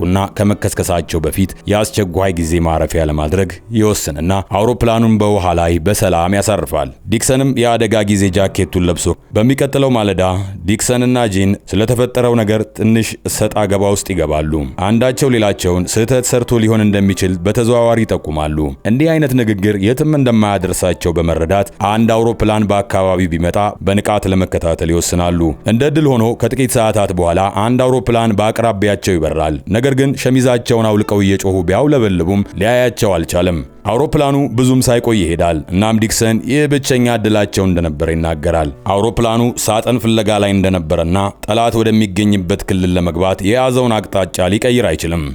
ሳይጠናቀቁና ከመከስከሳቸው በፊት የአስቸኳይ ጊዜ ማረፊያ ለማድረግ ይወስንና አውሮፕላኑን በውሃ ላይ በሰላም ያሳርፋል። ዲክሰንም የአደጋ ጊዜ ጃኬቱን ለብሶ በሚቀጥለው ማለዳ ዲክሰንና ጂን ስለተፈጠረው ነገር ትንሽ ሰጣ ገባ ውስጥ ይገባሉ። አንዳቸው ሌላቸውን ስህተት ሰርቶ ሊሆን እንደሚችል በተዘዋዋሪ ይጠቁማሉ። እንዲህ አይነት ንግግር የትም እንደማያደርሳቸው በመረዳት አንድ አውሮፕላን በአካባቢው ቢመጣ በንቃት ለመከታተል ይወስናሉ። እንደ ዕድል ሆኖ ከጥቂት ሰዓታት በኋላ አንድ አውሮፕላን በአቅራቢያቸው ይበራል። ነገር ግን ሸሚዛቸውን አውልቀው እየጮሁ ቢያውለበልቡም ሊያያቸው አልቻለም። አውሮፕላኑ ብዙም ሳይቆይ ይሄዳል። እናም ዲክሰን ይህ ብቸኛ ዕድላቸው እንደነበረ ይናገራል። አውሮፕላኑ ሳጥን ፍለጋ ላይ እንደነበረና ጠላት ወደሚገኝበት ክልል ለመግባት የያዘውን አቅጣጫ ሊቀይር አይችልም።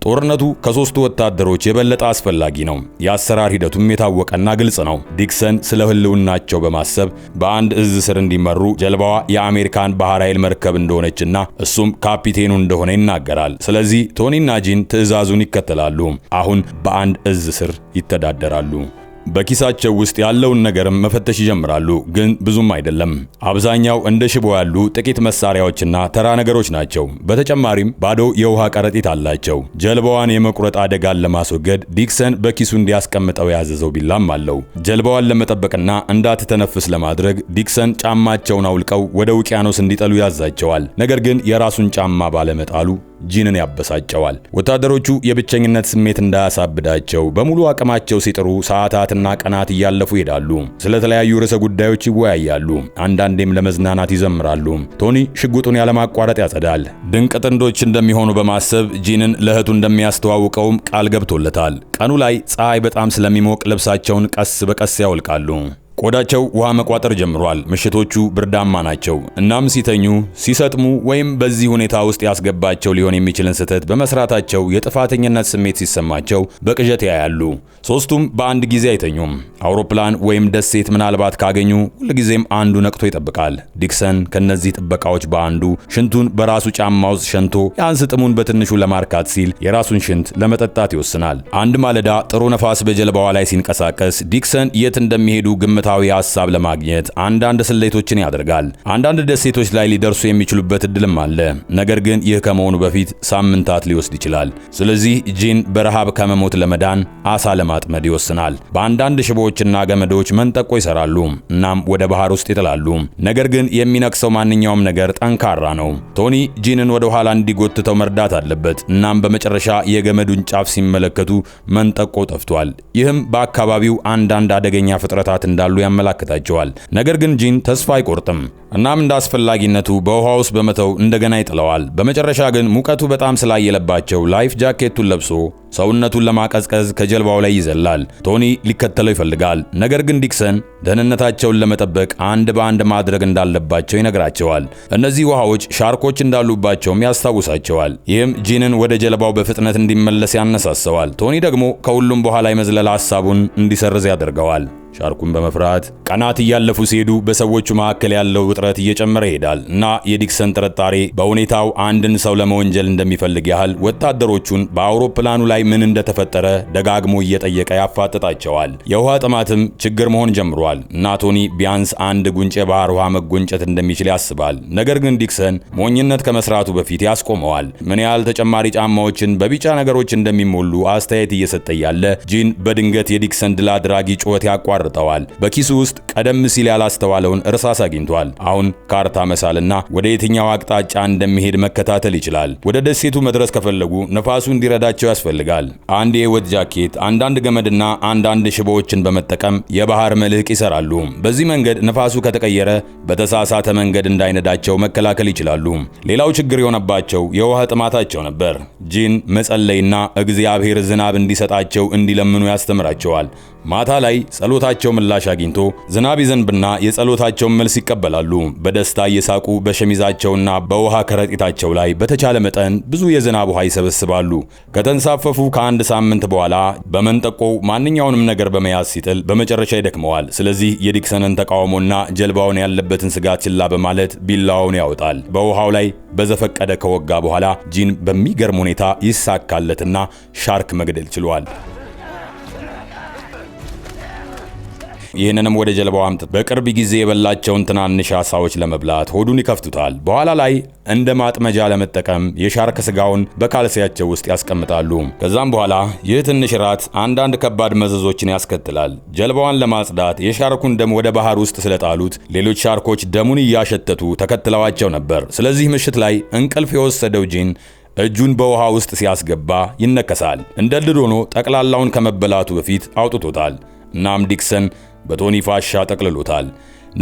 ጦርነቱ ከሶስቱ ወታደሮች የበለጠ አስፈላጊ ነው። የአሰራር ሂደቱም የታወቀና ግልጽ ነው። ዲክሰን ስለ ህልውናቸው በማሰብ በአንድ እዝ ስር እንዲመሩ ጀልባዋ የአሜሪካን ባህር ኃይል መርከብ እንደሆነችና እሱም ካፒቴኑ እንደሆነ ይናገራል። ስለዚህ ቶኒና ጂን ትዕዛዙን ይከተላሉ። አሁን በአንድ እዝ ስር ይተዳደራሉ። በኪሳቸው ውስጥ ያለውን ነገርም መፈተሽ ይጀምራሉ። ግን ብዙም አይደለም። አብዛኛው እንደ ሽቦ ያሉ ጥቂት መሳሪያዎችና ተራ ነገሮች ናቸው። በተጨማሪም ባዶ የውሃ ከረጢት አላቸው። ጀልባዋን የመቁረጥ አደጋን ለማስወገድ ዲክሰን በኪሱ እንዲያስቀምጠው ያዘዘው ቢላም አለው። ጀልባዋን ለመጠበቅና እንዳትተነፍስ ለማድረግ ዲክሰን ጫማቸውን አውልቀው ወደ ውቅያኖስ እንዲጠሉ ያዛቸዋል። ነገር ግን የራሱን ጫማ ባለመጣሉ ጂንን ያበሳጨዋል። ወታደሮቹ የብቸኝነት ስሜት እንዳያሳብዳቸው በሙሉ አቅማቸው ሲጥሩ ሰዓታትና ቀናት እያለፉ ይሄዳሉ። ስለተለያዩ ርዕሰ ጉዳዮች ይወያያሉ። አንዳንዴም ለመዝናናት ይዘምራሉ። ቶኒ ሽጉጡን ያለማቋረጥ ያጸዳል። ድንቅ ጥንዶች እንደሚሆኑ በማሰብ ጂንን ለእህቱ እንደሚያስተዋውቀውም ቃል ገብቶለታል። ቀኑ ላይ ፀሐይ በጣም ስለሚሞቅ ልብሳቸውን ቀስ በቀስ ያወልቃሉ። ቆዳቸው ውሃ መቋጠር ጀምሯል። ምሽቶቹ ብርዳማ ናቸው። እናም ሲተኙ፣ ሲሰጥሙ ወይም በዚህ ሁኔታ ውስጥ ያስገባቸው ሊሆን የሚችልን ስህተት በመስራታቸው የጥፋተኝነት ስሜት ሲሰማቸው በቅዠት ያያሉ። ሶስቱም በአንድ ጊዜ አይተኙም። አውሮፕላን ወይም ደሴት ምናልባት ካገኙ ሁልጊዜም አንዱ ነቅቶ ይጠብቃል። ዲክሰን ከነዚህ ጥበቃዎች በአንዱ ሽንቱን በራሱ ጫማ ውስጥ ሸንቶ የአንስ ጥሙን በትንሹ ለማርካት ሲል የራሱን ሽንት ለመጠጣት ይወስናል። አንድ ማለዳ ጥሩ ነፋስ በጀልባዋ ላይ ሲንቀሳቀስ ዲክሰን የት እንደሚሄዱ ግምታዊ ሐሳብ ለማግኘት አንዳንድ ስሌቶችን ያደርጋል። አንዳንድ ደሴቶች ላይ ሊደርሱ የሚችሉበት እድልም አለ። ነገር ግን ይህ ከመሆኑ በፊት ሳምንታት ሊወስድ ይችላል። ስለዚህ ጂን በረሃብ ከመሞት ለመዳን አሳ ለማጥመድ ይወስናል። በአንዳንድ ሽቦዎችና ገመዶች መንጠቆ ይሰራሉ። እናም ወደ ባህር ውስጥ ይጥላሉ። ነገር ግን የሚነክሰው ማንኛውም ነገር ጠንካራ ነው። ቶኒ ጂንን ወደ ኋላ እንዲጎትተው መርዳት አለበት። እናም በመጨረሻ የገመዱን ጫፍ ሲመለከቱ መንጠቆ ጠፍቷል። ይህም በአካባቢው አንዳንድ አደገኛ ፍጥረታት እንዳሉ ያመላክታቸዋል። ነገር ግን ጂን ተስፋ አይቆርጥም። እናም እንደ አስፈላጊነቱ በውሃ ውስጥ በመተው እንደገና ይጥለዋል። በመጨረሻ ግን ሙቀቱ በጣም ስላየለባቸው ላይፍ ጃኬቱን ለብሶ ሰውነቱን ለማቀዝቀዝ ከጀልባው ላይ ይዘላል። ቶኒ ሊከተለው ይፈልጋል። ነገር ግን ዲክሰን ደህንነታቸውን ለመጠበቅ አንድ በአንድ ማድረግ እንዳለባቸው ይነግራቸዋል። እነዚህ ውሃዎች ሻርኮች እንዳሉባቸውም ያስታውሳቸዋል። ይህም ጂንን ወደ ጀልባው በፍጥነት እንዲመለስ ያነሳሰዋል። ቶኒ ደግሞ ከሁሉም በኋላ የመዝለል ሐሳቡን እንዲሰርዝ ያደርገዋል። ሻርኩን በመፍራት ቀናት እያለፉ ሲሄዱ በሰዎቹ መካከል ያለው ውጥረት እየጨመረ ይሄዳል እና የዲክሰን ጥርጣሬ በሁኔታው አንድን ሰው ለመወንጀል እንደሚፈልግ ያህል ወታደሮቹን በአውሮፕላኑ ላይ ምን እንደተፈጠረ ደጋግሞ እየጠየቀ ያፋጥጣቸዋል። የውሃ ጥማትም ችግር መሆን ጀምሯል እና ቶኒ ቢያንስ አንድ ጉንጭ የባህር ውሃ መጎንጨት እንደሚችል ያስባል። ነገር ግን ዲክሰን ሞኝነት ከመስራቱ በፊት ያስቆመዋል። ምን ያህል ተጨማሪ ጫማዎችን በቢጫ ነገሮች እንደሚሞሉ አስተያየት እየሰጠ ያለ ጂን በድንገት የዲክሰን ድል አድራጊ ጩኸት ያቋርጠዋል። በኪሱ ውስጥ ቀደም ሲል ያላስተዋለውን እርሳስ አግኝቷል። አሁን ካርታ መሳልና ወደ የትኛው አቅጣጫ እንደሚሄድ መከታተል ይችላል። ወደ ደሴቱ መድረስ ከፈለጉ ነፋሱ እንዲረዳቸው ያስፈልጋል። አንድ የህይወት ጃኬት፣ አንዳንድ ገመድና አንዳንድ ሽቦዎችን በመጠቀም የባህር መልህቅ ይሰራሉ። በዚህ መንገድ ነፋሱ ከተቀየረ በተሳሳተ መንገድ እንዳይነዳቸው መከላከል ይችላሉ። ሌላው ችግር የሆነባቸው የውሃ ጥማታቸው ነበር። ጂን መጸለይና እግዚአብሔር ዝናብ እንዲሰጣቸው እንዲለምኑ ያስተምራቸዋል። ማታ ላይ ጸሎታቸው ምላሽ አግኝቶ ዝናብ ይዘንብና የጸሎታቸውን መልስ ይቀበላሉ። በደስታ እየሳቁ በሸሚዛቸውና በውሃ ከረጢታቸው ላይ በተቻለ መጠን ብዙ የዝናብ ውሃ ይሰበስባሉ። ከተንሳፈፉ ከአንድ ሳምንት በኋላ በመንጠቆው ማንኛውንም ነገር በመያዝ ሲጥል በመጨረሻ ይደክመዋል። ስለዚህ የዲክሰንን ተቃውሞና ጀልባውን ያለበትን ስጋት ችላ በማለት ቢላዋውን ያወጣል። በውሃው ላይ በዘፈቀደ ከወጋ በኋላ ጂን በሚገርም ሁኔታ ይሳካለትና ሻርክ መግደል ችሏል። ይህንንም ወደ ጀልባው አምጥተው በቅርብ ጊዜ የበላቸውን ትናንሽ አሳዎች ለመብላት ሆዱን ይከፍቱታል። በኋላ ላይ እንደ ማጥመጃ ለመጠቀም የሻርክ ስጋውን በካልሲያቸው ውስጥ ያስቀምጣሉ። ከዛም በኋላ ይህ ትንሽ ራት አንዳንድ ከባድ መዘዞችን ያስከትላል። ጀልባዋን ለማጽዳት የሻርኩን ደም ወደ ባህር ውስጥ ስለጣሉት ሌሎች ሻርኮች ደሙን እያሸተቱ ተከትለዋቸው ነበር። ስለዚህ ምሽት ላይ እንቅልፍ የወሰደው ጂን እጁን በውሃ ውስጥ ሲያስገባ ይነከሳል። እንደ ዕድል ሆኖ ጠቅላላውን ከመበላቱ በፊት አውጥቶታል። እናም ዲክሰን በቶኒ ፋሻ ጠቅልሎታል።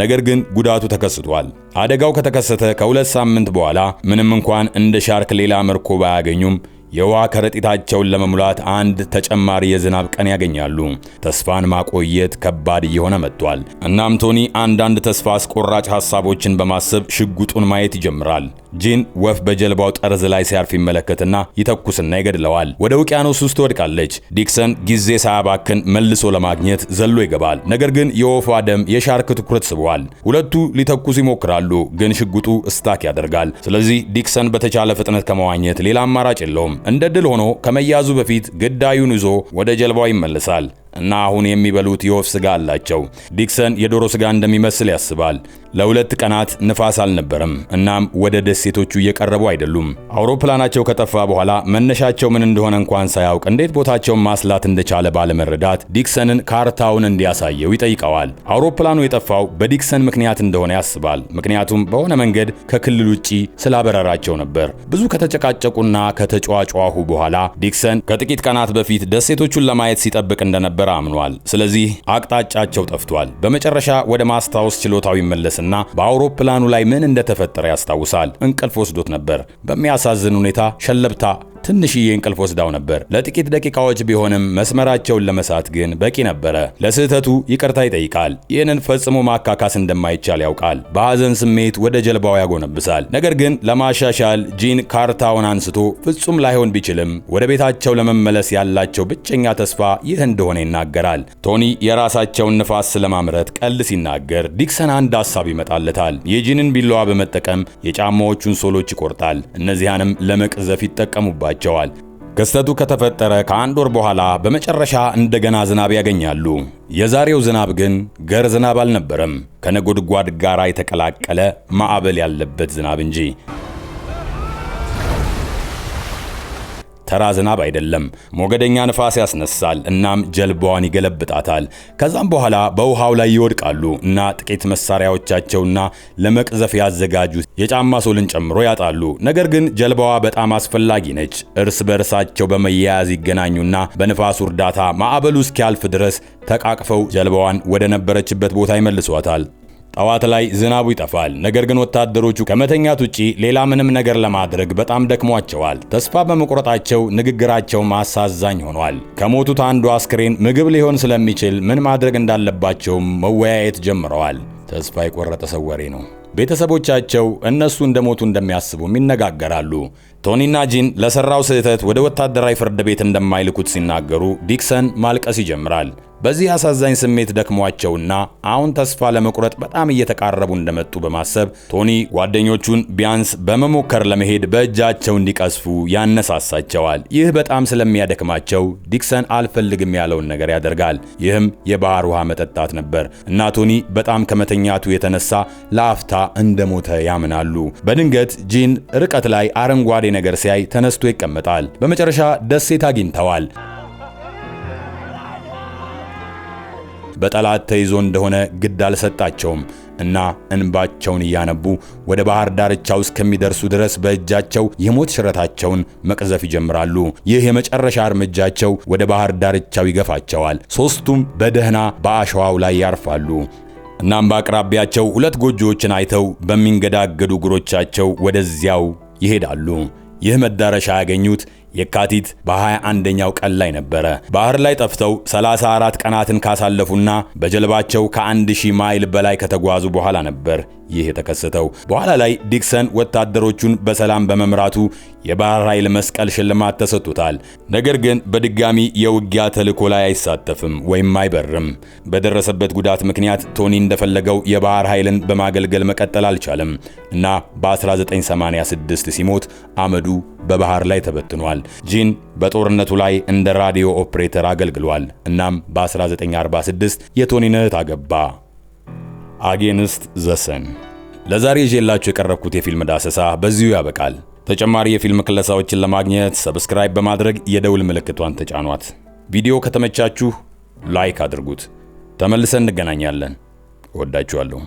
ነገር ግን ጉዳቱ ተከስቷል። አደጋው ከተከሰተ ከ2 ሳምንት በኋላ ምንም እንኳን እንደ ሻርክ ሌላ ምርኮ ባያገኙም የውሃ ከረጢታቸውን ለመሙላት አንድ ተጨማሪ የዝናብ ቀን ያገኛሉ። ተስፋን ማቆየት ከባድ እየሆነ መጥቷል። እናም ቶኒ አንዳንድ ተስፋ አስቆራጭ ሐሳቦችን በማሰብ ሽጉጡን ማየት ይጀምራል። ጂን ወፍ በጀልባው ጠርዝ ላይ ሲያርፍ ይመለከትና ይተኩስና ይገድለዋል። ወደ ውቅያኖስ ውስጥ ትወድቃለች። ዲክሰን ጊዜ ሳያባክን መልሶ ለማግኘት ዘሎ ይገባል። ነገር ግን የወፏ ደም የሻርክ ትኩረት ስቧል። ሁለቱ ሊተኩስ ይሞክራሉ፣ ግን ሽጉጡ ስታክ ያደርጋል። ስለዚህ ዲክሰን በተቻለ ፍጥነት ከመዋኘት ሌላ አማራጭ የለውም። እንደ ድል ሆኖ ከመያዙ በፊት ግዳዩን ይዞ ወደ ጀልባው ይመለሳል እና አሁን የሚበሉት የወፍ ስጋ አላቸው። ዲክሰን የዶሮ ስጋ እንደሚመስል ያስባል። ለ2 ቀናት ንፋስ አልነበረም። እናም ወደ ደሴቶቹ እየቀረቡ አይደሉም። አውሮፕላናቸው ከጠፋ በኋላ መነሻቸው ምን እንደሆነ እንኳን ሳያውቅ እንዴት ቦታቸውን ማስላት እንደቻለ ባለመረዳት ዲክሰንን ካርታውን እንዲያሳየው ይጠይቀዋል። አውሮፕላኑ የጠፋው በዲክሰን ምክንያት እንደሆነ ያስባል። ምክንያቱም በሆነ መንገድ ከክልል ውጪ ስላበረራቸው ነበር። ብዙ ከተጨቃጨቁና ከተጫዋጫሁ በኋላ ዲክሰን ከጥቂት ቀናት በፊት ደሴቶቹን ለማየት ሲጠብቅ እንደነበር አምኗል። ስለዚህ አቅጣጫቸው ጠፍቷል። በመጨረሻ ወደ ማስታወስ ችሎታው ይመለስና በአውሮፕላኑ ላይ ምን እንደተፈጠረ ያስታውሳል። እንቅልፍ ወስዶት ነበር። በሚያሳዝን ሁኔታ ሸለብታ ትንሽዬ እንቅልፍ ወስዳው ነበር። ለጥቂት ደቂቃዎች ቢሆንም መስመራቸውን ለመሳት ግን በቂ ነበረ። ለስህተቱ ይቅርታ ይጠይቃል። ይህንን ፈጽሞ ማካካስ እንደማይቻል ያውቃል። በሐዘን ስሜት ወደ ጀልባው ያጎነብሳል። ነገር ግን ለማሻሻል ጂን ካርታውን አንስቶ ፍጹም ላይሆን ቢችልም ወደ ቤታቸው ለመመለስ ያላቸው ብቸኛ ተስፋ ይህ እንደሆነ ይናገራል። ቶኒ የራሳቸውን ንፋስ ስለማምረት ቀልድ ሲናገር ዲክሰን አንድ ሐሳብ ይመጣለታል። የጂንን ቢላዋ በመጠቀም የጫማዎቹን ሶሎች ይቆርጣል። እነዚያንም ለመቅዘፍ ይጠቀሙባቸዋል። ክስተቱ ከተፈጠረ ከ1 ወር በኋላ በመጨረሻ እንደገና ዝናብ ያገኛሉ። የዛሬው ዝናብ ግን ገር ዝናብ አልነበረም፣ ከነጎድጓድ ጋር የተቀላቀለ ማዕበል ያለበት ዝናብ እንጂ። ተራ ዝናብ አይደለም። ሞገደኛ ንፋስ ያስነሳል፣ እናም ጀልባዋን ይገለብጣታል። ከዛም በኋላ በውሃው ላይ ይወድቃሉ እና ጥቂት መሳሪያዎቻቸውና ለመቅዘፍ ያዘጋጁት የጫማ ሶልን ጨምሮ ያጣሉ። ነገር ግን ጀልባዋ በጣም አስፈላጊ ነች። እርስ በርሳቸው በመያያዝ ይገናኙና በንፋሱ እርዳታ ማዕበሉ እስኪያልፍ ድረስ ተቃቅፈው ጀልባዋን ወደ ነበረችበት ቦታ ይመልሷታል። ጠዋት ላይ ዝናቡ ይጠፋል። ነገር ግን ወታደሮቹ ከመተኛት ውጪ ሌላ ምንም ነገር ለማድረግ በጣም ደክሟቸዋል። ተስፋ በመቁረጣቸው ንግግራቸው አሳዛኝ ሆኗል። ከሞቱት አንዱ አስክሬን ምግብ ሊሆን ስለሚችል ምን ማድረግ እንዳለባቸው መወያየት ጀምረዋል። ተስፋ የቆረጠ ሰው ወሬ ነው። ቤተሰቦቻቸው እነሱ እንደሞቱ እንደሚያስቡም ይነጋገራሉ። ቶኒና ጂን ለሰራው ስህተት ወደ ወታደራዊ ፍርድ ቤት እንደማይልኩት ሲናገሩ ዲክሰን ማልቀስ ይጀምራል። በዚህ አሳዛኝ ስሜት ደክሟቸውና አሁን ተስፋ ለመቁረጥ በጣም እየተቃረቡ እንደመጡ በማሰብ ቶኒ ጓደኞቹን ቢያንስ በመሞከር ለመሄድ በእጃቸው እንዲቀስፉ ያነሳሳቸዋል። ይህ በጣም ስለሚያደክማቸው ዲክሰን አልፈልግም ያለውን ነገር ያደርጋል። ይህም የባህር ውሃ መጠጣት ነበር እና ቶኒ በጣም ከመተኛቱ የተነሳ ለአፍታ እንደሞተ ያምናሉ። በድንገት ጂን ርቀት ላይ አረንጓዴ ነገር ሲያይ ተነስቶ ይቀመጣል። በመጨረሻ ደሴት አግኝተዋል። በጠላት ተይዞ እንደሆነ ግድ አልሰጣቸውም እና እንባቸውን እያነቡ ወደ ባህር ዳርቻው እስከሚደርሱ ድረስ በእጃቸው የሞት ሽረታቸውን መቅዘፍ ይጀምራሉ። ይህ የመጨረሻ እርምጃቸው ወደ ባህር ዳርቻው ይገፋቸዋል። ሦስቱም በደህና በአሸዋው ላይ ያርፋሉ። እናም በአቅራቢያቸው 2 ጎጆዎችን አይተው በሚንገዳገዱ እግሮቻቸው ወደዚያው ይሄዳሉ። ይህ መዳረሻ ያገኙት የካቲት በ21ኛው ቀን ላይ ነበረ። ባህር ላይ ጠፍተው 34 ቀናትን ካሳለፉና በጀልባቸው ከ1000 ማይል በላይ ከተጓዙ በኋላ ነበር ይህ የተከሰተው። በኋላ ላይ ዲክሰን ወታደሮቹን በሰላም በመምራቱ የባህር ኃይል መስቀል ሽልማት ተሰጥቶታል። ነገር ግን በድጋሚ የውጊያ ተልዕኮ ላይ አይሳተፍም ወይም አይበርም። በደረሰበት ጉዳት ምክንያት ቶኒ እንደፈለገው የባህር ኃይልን በማገልገል መቀጠል አልቻለም እና በ1986 ሲሞት አመዱ በባህር ላይ ተበትኗል። ጂን በጦርነቱ ላይ እንደ ራዲዮ ኦፕሬተር አገልግሏል። እናም በ1946 የቶኒን እህት አገባ። አጌንስት ዘ ሰን። ለዛሬ ይዤላችሁ የቀረብኩት የፊልም ዳሰሳ በዚሁ ያበቃል። ተጨማሪ የፊልም ክለሳዎችን ለማግኘት ሰብስክራይብ በማድረግ የደውል ምልክቷን ተጫኗት። ቪዲዮ ከተመቻችሁ ላይክ አድርጉት። ተመልሰን እንገናኛለን። እወዳችኋለሁ።